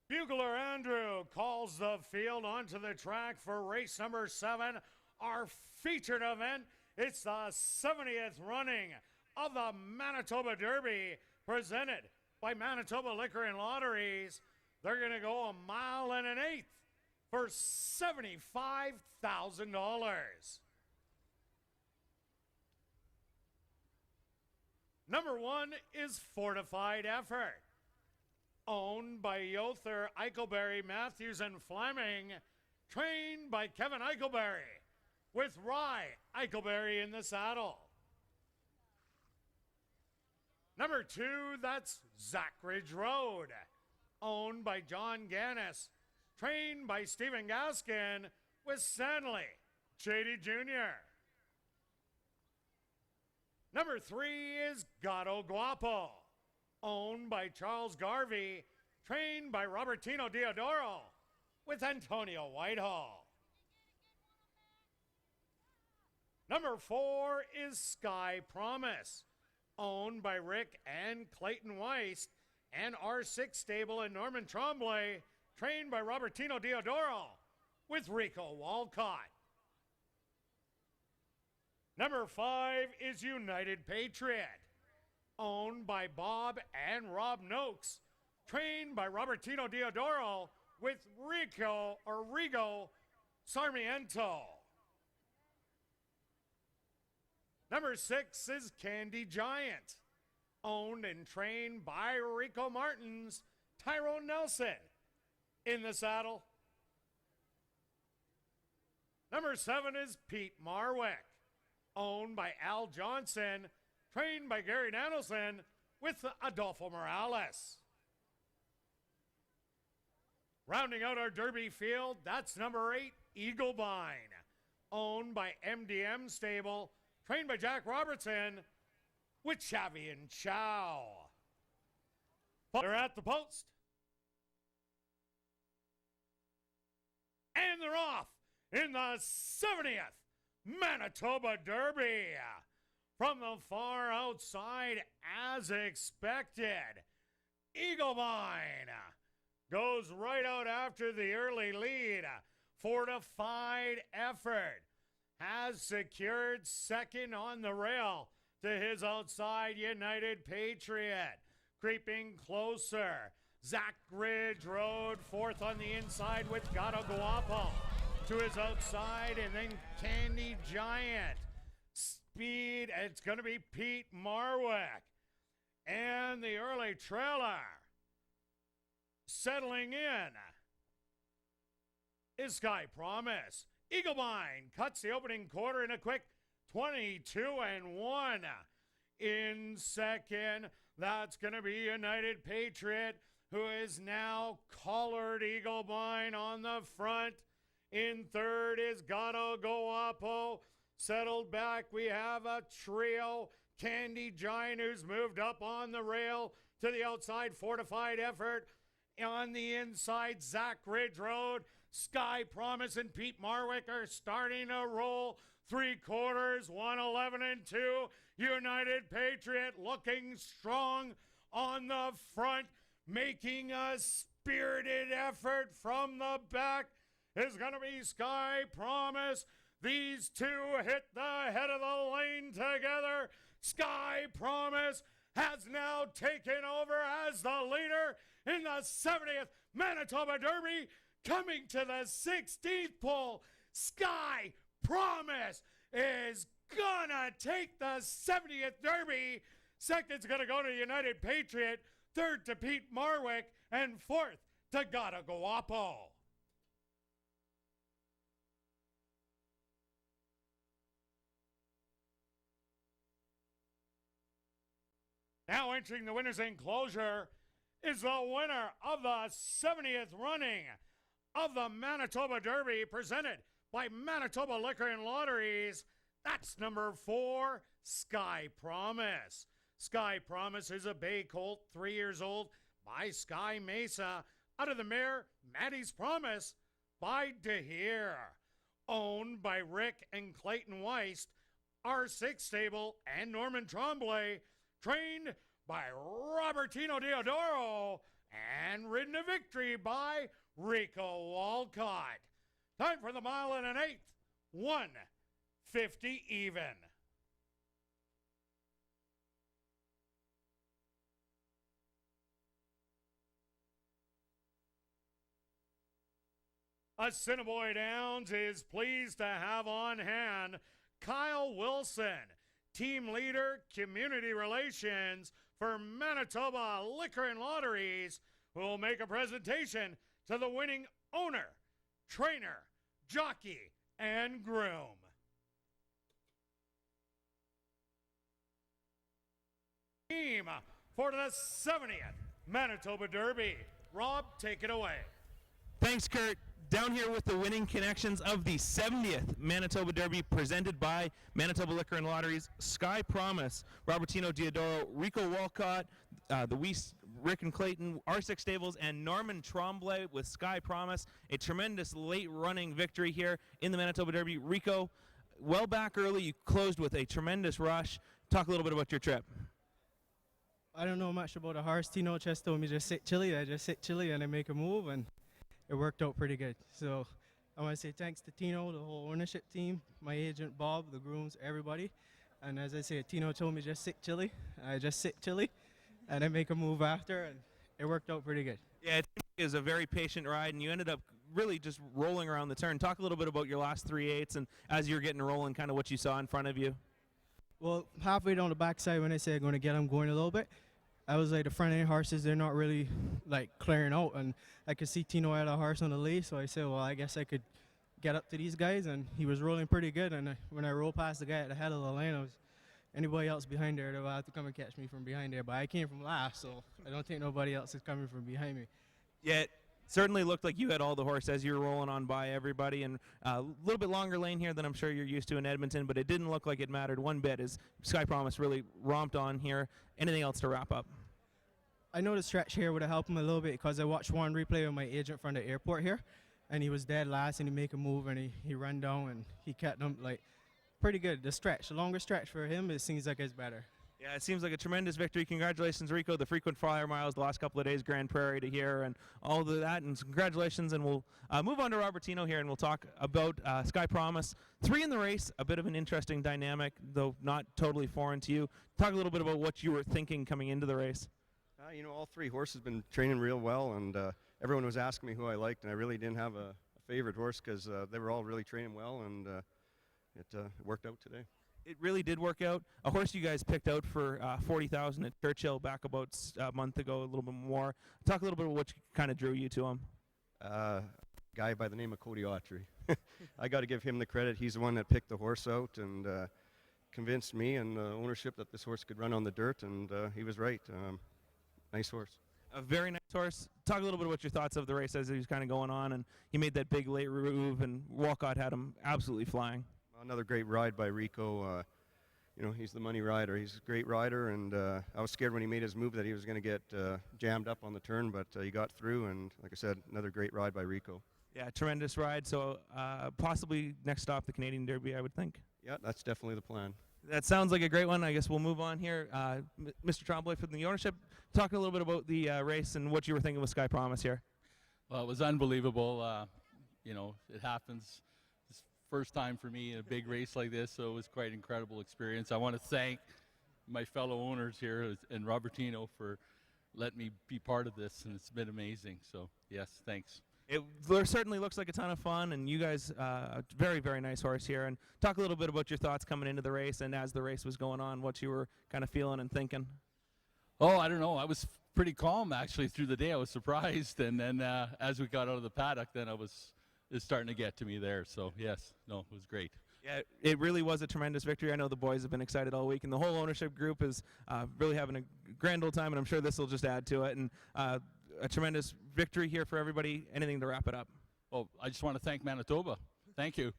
Bugler Andrew calls the field onto the track for race number 7, our featured event. It's the 70th running of the Manitoba Derby, presented by Manitoba Liquor and Lotteries. They're going to go 1 mile and an eighth for $75,000. Number 1 is Fortified Effort, owned by Yother, Eichelberry, Matthews, and Fleming, trained by Kevin Eichelberry, with Rye Eichelberry in the saddle. Number 2, that's ZACK Ridge Road, owned by John Gannis, trained by Stephen Gaskin, with Stanley Chady Jr. Number 3 is Gato Guapo, owned by Charles Garvey, trained by Robertino Diodoro, with Antonio Whitehall. Number 4 is Sky Promise, owned by Rick and Clayton Weist, and R6 Stable in Norman Tremblay, trained by Robertino Diodoro, with Rico Walcott. Number 5 is United Patriot, owned by Bob and Rob Noakes, trained by Robertino Diodoro, with Rigo Sarmiento. Number 6 is Candy Giant, owned and trained by Rico Martins, Tyrone Nelson in the saddle. Number 7 is Pete Marwick, owned by Al Johnson, trained by Gary Nanelson, with Adolfo Morales. Rounding out our Derby field, that's number 8, Eaglebine, owned by MDM Stable, trained by Jack Robertson, with Chavi and Chow. They're at the post. And they're off in the 70th Manitoba Derby. From the far outside, as expected, Eaglebine goes right out after the early lead. Fortified Effort has secured second on the rail to his outside United Patriot. Creeping closer, ZACK Ridge Road fourth on the inside with Gato Guapo to his outside, and then Candy Giant. Speed, it's going to be Pete Marwick. And the early trailer settling in is Sky Promise. Eaglebine cuts the opening quarter in a quick 22-1. In second, that's going to be United Patriot, who is now collared Eaglebine on the front. In third is Gato Guapo. Settled back, we have a trio. Candy Giant, who's moved up on the rail to the outside. Fortified Effort. On the inside, ZACK Ridge Road. Sky Promise and Pete Marwick are starting to roll. 3/4, 1:11-2. United Patriot looking strong on the front, making a spirited effort from the back. Is going to be Sky Promise. These two hit the head of the lane together. Sky Promise has now taken over as the leader in the 70th Manitoba Derby. Coming to the 16th pole, Sky Promise is gonna take the 70th Derby. Second's gonna go to United Patriot, third to Pete Marwick, and fourth to Gato Guapo. Now entering the winner's enclosure is the winner of the 70th running of the Manitoba Derby, presented by Manitoba Liquor and Lotteries. That's number 4, Sky Promise. Sky Promise is a bay colt, 3 years old, by Sky Mesa. Out of the mare, Maddie's Promise by DeHere. Owned by Rick and Clayton Weist, R6 Stable and Norman Tremblay. Trained by Robertino Diodoro and ridden to victory by Rico Walcott. Time for the mile and an eighth. 150 even. Assiniboia Downs is pleased to have on hand Kyle Wilson, team leader, community relations for Manitoba Liquor and Lotteries, who will make a presentation to the winning owner, trainer, jockey, and groom. Team for the 70th Manitoba Derby. Rob, take it away. Thanks, Kurt. Down here with the winning connections of the 70th Manitoba Derby presented by Manitoba Liquor and Lotteries, Sky Promise, Robertino Diodoro, Rico Walcott, the Weiss, Rick and Clayton, R6 Stables, and Norman Tremblay with Sky Promise. A tremendous late running victory here in the Manitoba Derby. Rico, well back early, you closed with a tremendous rush. Talk a little bit about your trip. I don't know much about a horse. Tino just told me just sit chilly. I just sit chilly and I make a move, and it worked out pretty good. So I want to say thanks to Tino, the whole ownership team, my agent Bob, the grooms, everybody. And as I said, Tino told me just sit chilly. I just sit chilly and I make a move after, and it worked out pretty good. Yeah, it is a very patient ride, and you ended up really just rolling around the turn. Talk a little bit about your last 3/8 and as you're getting rolling, kind of what you saw in front of you. Well, halfway down the backside when I said I'm going to get them going a little bit, I was like, the front end horses, they're not really like clearing out, and I could see Tino had a horse on the lead, so I said, well, I guess I could get up to these guys, and he was rolling pretty good, and when I rolled past the guy at the head of the lane, I was, anybody else behind there, they will have to come and catch me from behind there, but I came from last, so I don't think nobody else is coming from behind me. Yeah, it certainly looked like you had all the horse as you were rolling on by everybody, and a little bit longer lane here than I'm sure you're used to in Edmonton, but it didn't look like it mattered one bit as Sky Promise really romped on here. Anything else to wrap up? I know the stretch here would have helped him a little bit because I watched one replay with my agent from the airport here, and he was dead last, and he make a move, and he ran down, and he kept him like pretty good. The stretch, the longer stretch for him, it seems like it's better. Yeah, it seems like a tremendous victory. Congratulations, Rico. The frequent flyer miles the last couple of days, Grand Prairie to here, and all of that. And congratulations. And we'll move on to Robertino here, and we'll talk about Sky Promise. 3 in the race, a bit of an interesting dynamic, though not totally foreign to you. Talk a little bit about what you were thinking coming into the race. You know, all 3 horses have been training real well, and everyone was asking me who I liked, and I really didn't have a favorite horse because they were all really training well, and it worked out today. It really did work out. A horse you guys picked out for $40,000 at Churchill back about a month ago, a little bit more. Talk a little bit about what kind of drew you to him. A guy by the name of Cody Autry. I got to give him the credit. He's the one that picked the horse out and convinced me and the ownership that this horse could run on the dirt, and he was right. Nice horse. A very nice horse. Talk a little bit about your thoughts of the race as he was kind of going on, and he made that big late move, and Walcott had him absolutely flying. Another great ride by Rico. You know, he's the money rider. He's a great rider, and I was scared when he made his move that he was going to get jammed up on the turn, but he got through, and like I said, another great ride by Rico. Yeah, tremendous ride. So possibly next stop, the Canadian Derby, I would think. Yeah, that's definitely the plan. That sounds like a great one. I guess we'll move on here. Mr. Tremblay from the ownership, talk a little bit about the race and what you were thinking with Sky Promise here. Well, it was unbelievable. You know, it happens. It's first time for me in a big race like this, so it was quite an incredible experience. I want to thank my fellow owners here and Robertino for letting me be part of this, and it's been amazing. So, yes, thanks. It certainly looks like a ton of fun, and you guys, very, very nice horse here. And talk a little bit about your thoughts coming into the race and as the race was going on, what you were kind of feeling and thinking. Oh, I don't know. I was pretty calm, actually, through the day. I was surprised, and then as we got out of the paddock, then it's starting to get to me there. So, yes, no, it was great. Yeah, it really was a tremendous victory. I know the boys have been excited all week, and the whole ownership group is really having a grand old time, and I'm sure this will just add to it. And a tremendous victory here for everybody. Anything to wrap it up? Oh, I just want to thank Manitoba. Thank you.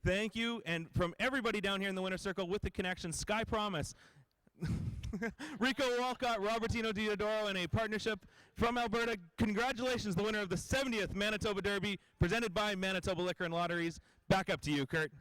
Thank you. And from everybody down here in the winner's circle with the connection, Sky Promise. Rico Walcott, Robertino Diodoro, in a partnership from Alberta. Congratulations, the winner of the 70th Manitoba Derby, presented by Manitoba Liquor and Lotteries. Back up to you, Kurt.